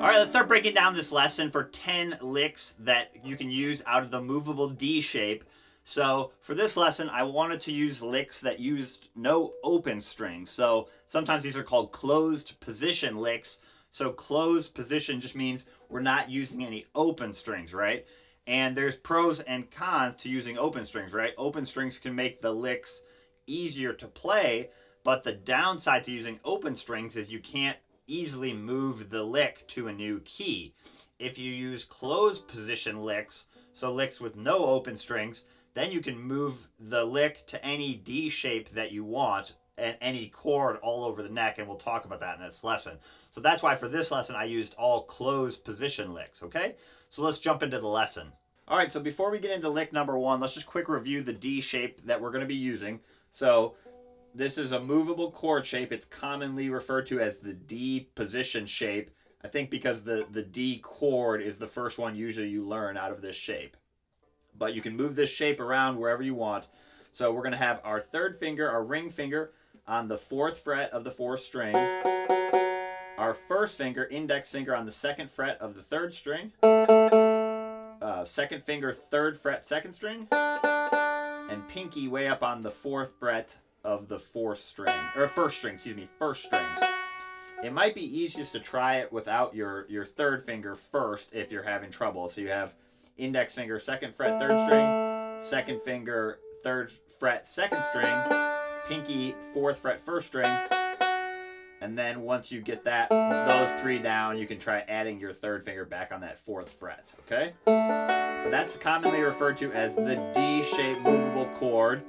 Alright, let's start breaking down this lesson for 10 licks that you can use out of the Moveable D shape. So for this lesson, I wanted to use licks that used no open strings. So sometimes these are called closed position licks. So closed position just means we're not using any open strings, right? And there's pros and cons to using open strings, right? Open strings can make the licks easier to play, but the downside to using open strings is you can't easily move the lick to a new key. If you use closed position licks, so licks with no open strings, then you can move the lick to any D shape that you want and any chord all over the neck, and we'll talk about that in this lesson. So that's why for this lesson I used all closed position licks, okay? So let's jump into the lesson. All right, so before we get into lick number one, let's just quick review the D shape that we're going to be using. So this is a movable chord shape. It's commonly referred to as the D position shape. I think because the D chord is the first one usually you learn out of this shape. But you can move this shape around wherever you want. So we're going to have our third finger, our ring finger, on the 4th fret of the 4th string. Our first finger, index finger, on the 2nd fret of the 3rd string. Second finger, 3rd fret, 2nd string. And pinky way up on the 4th fret of the 4th string, or 1st string, excuse me, 1st string. It might be easiest to try it without your 3rd finger first if you're having trouble. So you have index finger, 2nd fret, 3rd string, 2nd finger, 3rd fret, 2nd string, pinky, 4th fret, 1st string, and then once you get those 3 down, you can try adding your 3rd finger back on that 4th fret, okay? But that's commonly referred to as the D-shaped movable chord.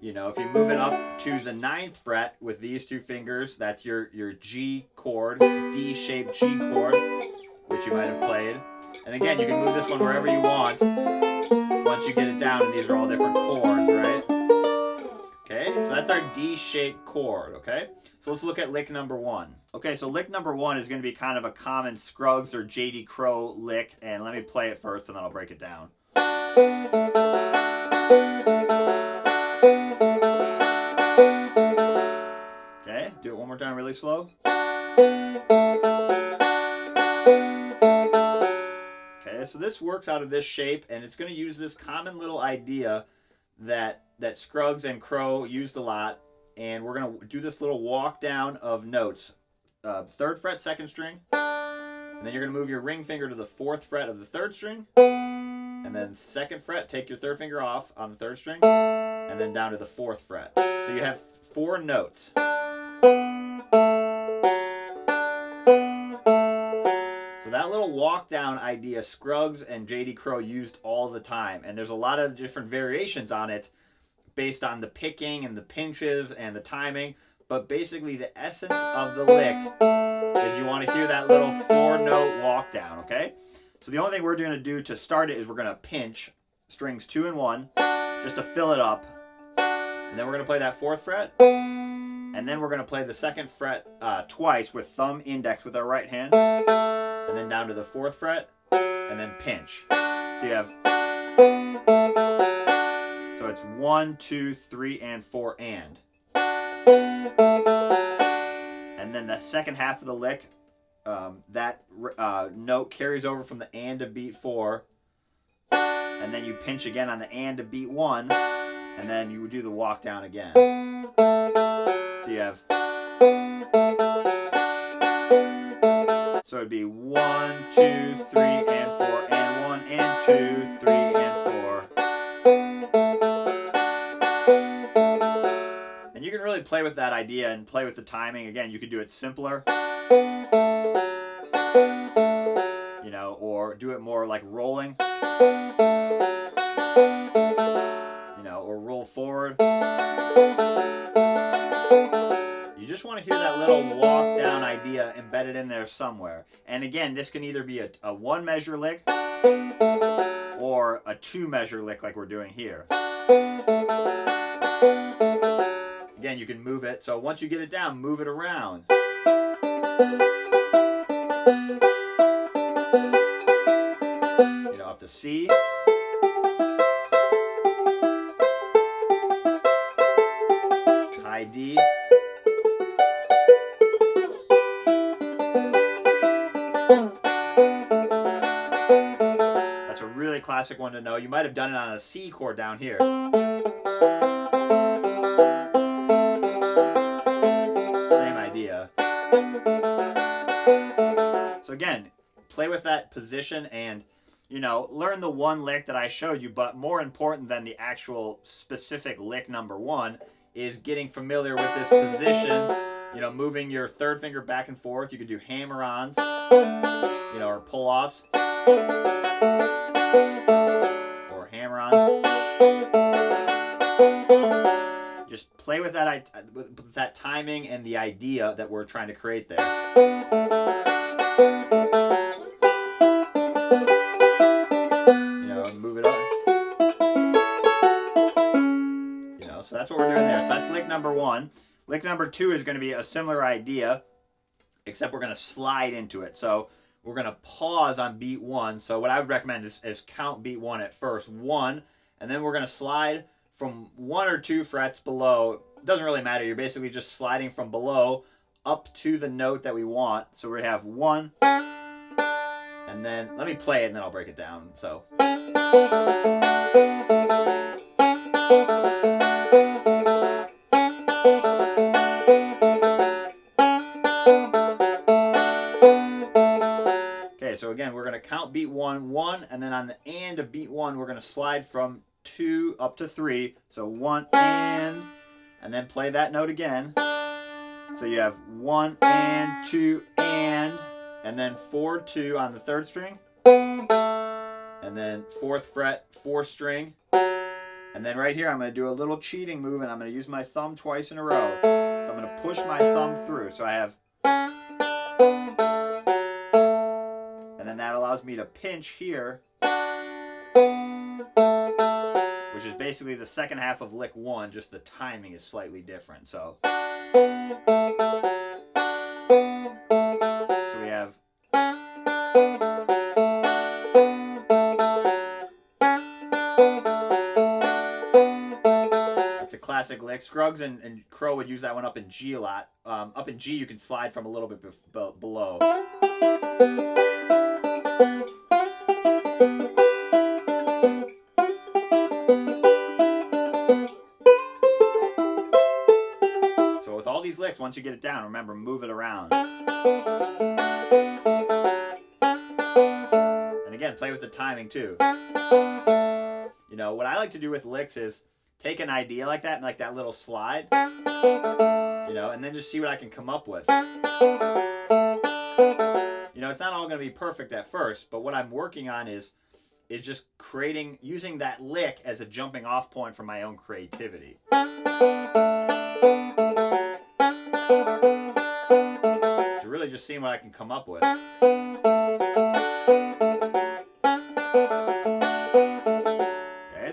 You know, if you move it up to the 9th fret with these 2 fingers, that's your G chord, D-shaped G chord, which you might have played. And again, you can move this one wherever you want once you get it down, and these are all different chords, right? Okay, so that's our D-shaped chord, okay? So let's look at lick number one. Okay, so lick number one is going to be kind of a common Scruggs or J.D. Crowe lick, and let me play it first and then I'll break it down. Okay, do it one more time really slow. Okay, so this works out of this shape, and it's going to use this common little idea that Scruggs and Crowe used a lot, and we're going to do this little walk down of notes. 3rd fret, 2nd string, and then you're going to move your ring finger to the 4th fret of the 3rd string, and then 2nd fret, take your 3rd finger off on the 3rd string, and then down to the 4th fret. So you have 4 notes. So that little walk down idea Scruggs and J.D. Crowe used all the time, and there's a lot of different variations on it based on the picking and the pinches and the timing, but basically the essence of the lick is you want to hear that little 4-note walk down, okay? So the only thing we're going to do to start it is we're going to pinch strings 2 and 1 just to fill it up, and then we're going to play that 4th fret, and then we're going to play the 2nd fret twice with thumb index with our right hand, and then down to the 4th fret, and then pinch. So you have, so it's 1, 2, 3, and 4, and then the second half of the lick, that note carries over from the and to beat 4, and then you pinch again on the and to beat 1, and then you would do the walk down again. So you have, so it'd be 1, 2, 3, and 4, and 1, and 2, 3, and 4. And you can really play with that idea and play with the timing. Again, you could do it simpler, you know, or do it more like rolling, you know, or roll forward. You just want to hear that little walk down idea embedded in there somewhere. And again, this can either be a 1-measure lick or a 2-measure lick like we're doing here. Again, you can move it. So once you get it down, move it around. You know, up to C. High D. classic one to know. You might have done it on a C chord down here. Same idea. So again, play with that position and, you know, learn the one lick that I showed you, but more important than the actual specific lick number one is getting familiar with this position, you know, moving your third finger back and forth. You can do hammer-ons, you know, or pull-offs, or hammer-on. Just play with that timing and the idea that we're trying to create there. You know, and move it up. You know, so that's what we're doing there. So that's lick number one. Lick number two is going to be a similar idea, except we're going to slide into it. So we're going to pause on beat one. So what I would recommend is count beat one at first. 1, and then we're going to slide from 1 or 2 frets below. It doesn't really matter. You're basically just sliding from below up to the note that we want. So we have 1, and then let me play it and then I'll break it down. So. Okay, so again, we're going to count beat 1, 1, and then on the and of beat 1, we're going to slide from 2 up to 3. So 1 and then play that note again. So you have 1 and 2 and then 4 2 on the 3rd string, and then 4th fret 4th string, and then right here I'm going to do a little cheating move, and I'm going to use my thumb twice in a row. So I'm going to push my thumb through. So I have, and then that allows me to pinch here, which is basically the second half of lick 1, just the timing is slightly different. So we have, that's a classic lick. Scruggs and Crow would use that one up in G a lot. Up in G you can slide from a little bit below. So with all these licks, once you get it down, remember, move it around. And again, play with the timing too. You know, what I like to do with licks is take an idea like that, like that little slide, you know, and then just see what I can come up with. You know, it's not all going to be perfect at first, but what I'm working on is just using that lick as a jumping off point for my own creativity. So really just seeing what I can come up with. Okay,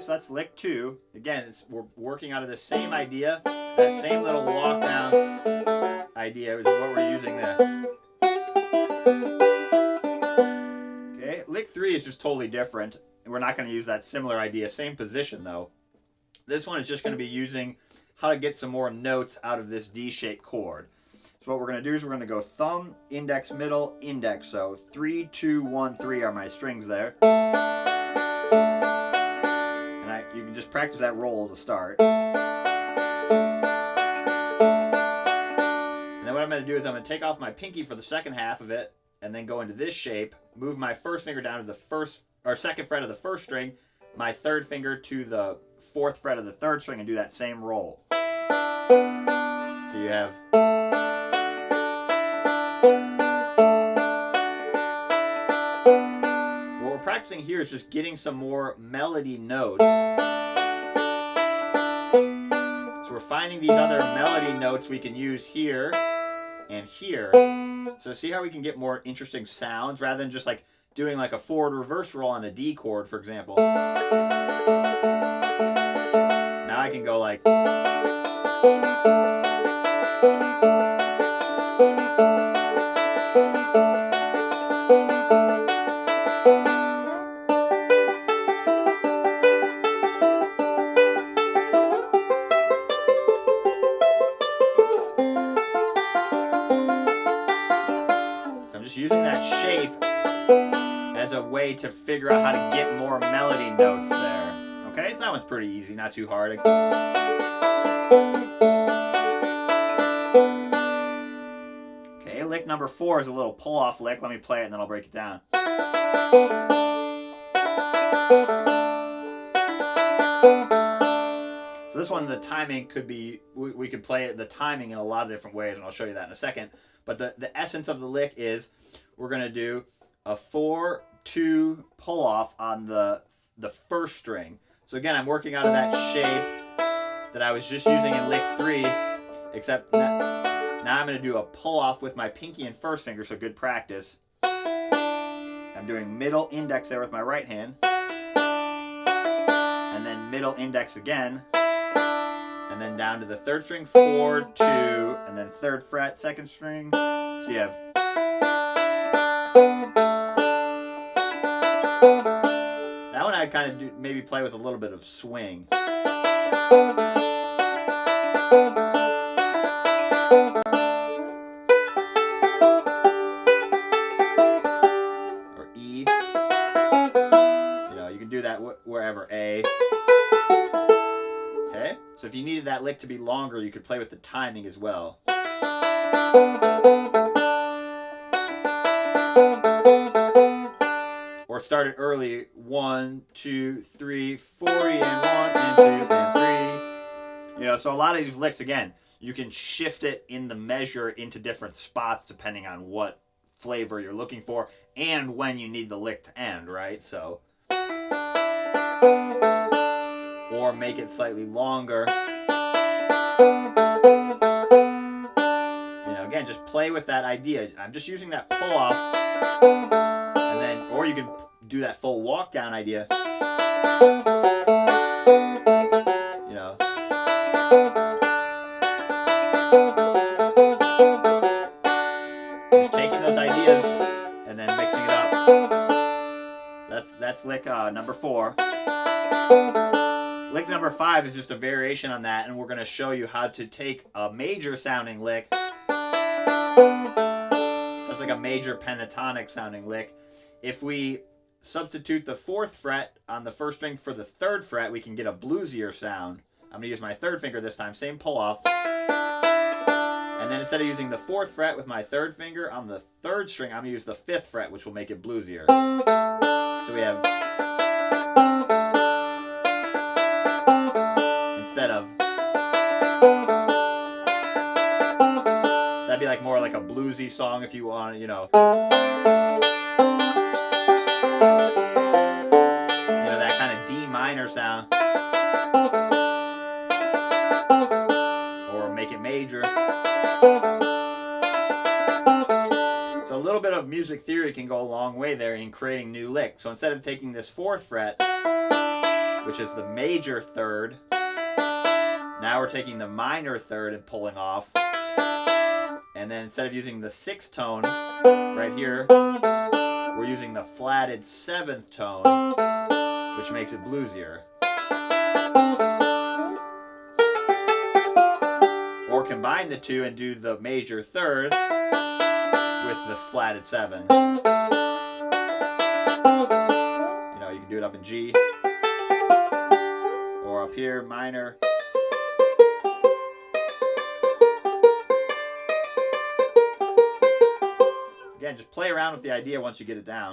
so that's lick 2. Again, we're working out of the same idea, that same little walk down idea is what we're using there. Okay, lick 3 is just totally different. We're not going to use that similar idea, same position though. This one is just going to be using how to get some more notes out of this D-shaped chord. So what we're going to do is we're going to go thumb, index, middle, index. So 3, 2, 1, 3 are my strings there. And you can just practice that roll to start. And then what I'm going to do is I'm going to take off my pinky for the second half of it, and then go into this shape, move my first finger down to the second fret of the 1st string, my 3rd finger to the 4th fret of the 3rd string, and do that same roll. So you have, what we're practicing here is just getting some more melody notes. So we're finding these other melody notes we can use here and here. So see how we can get more interesting sounds rather than just like doing like a forward reverse roll on a D chord, for example. Now I can go like, using that shape as as a way to figure out how to get more melody notes there. Okay, so that one's pretty easy, not too hard. Okay, lick number 4 is a little pull-off lick. Let me play it and then I'll break it down. So this one, the timing could be, we could play it, the timing in a lot of different ways, and I'll show you that in a second. But the essence of the lick is we're going to do a 4-2 pull-off on the first string. So again, I'm working out of that shape that I was just using in lick 3, except now I'm going to do a pull-off with my pinky and first finger, so good practice. I'm doing middle index there with my right hand, and then middle index again, and then down to the 3rd string, 4-2, and then 3rd fret, 2nd string. So you have that one. I kind of do maybe play with a little bit of swing. Or E. You know, you can do that wherever, A. Okay? So if you needed that lick to be longer, you could play with the timing as well. Or start it early, 1, 2, 3, 4, and 1, and 2, and 3. You know, so a lot of these licks, again, you can shift it in the measure into different spots depending on what flavor you're looking for and when you need the lick to end, right? So, or make it slightly longer. You know, again, just play with that idea. I'm just using that pull off, and then, or you can do that full walk down idea. You know. Just taking those ideas and then mixing it up. That's lick number 4. Lick number 5 is just a variation on that, and we're going to show you how to take a major sounding lick, just like a major pentatonic sounding lick. If we substitute the 4th fret on the 1st string for the 3rd fret, we can get a bluesier sound. I'm going to use my 3rd finger this time, same pull off. And then instead of using the 4th fret with my 3rd finger on the 3rd string, I'm going to use the 5th fret, which will make it bluesier. So we have, instead of, that'd be like more like a bluesy song if you want, you know. That kind of D minor sound. Or make it major. So a little bit of music theory can go a long way there in creating new licks. So instead of taking this 4th fret, which is the major 3rd, now we're taking the minor 3rd and pulling off. And then instead of using the 6th tone right here, we're using the flatted 7th tone, which makes it bluesier. Or combine the two and do the major 3rd with this flatted 7. You know, you can do it up in G, or up here, minor. Again, just play around with the idea once you get it down.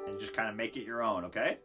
And just kind of make it your own, okay?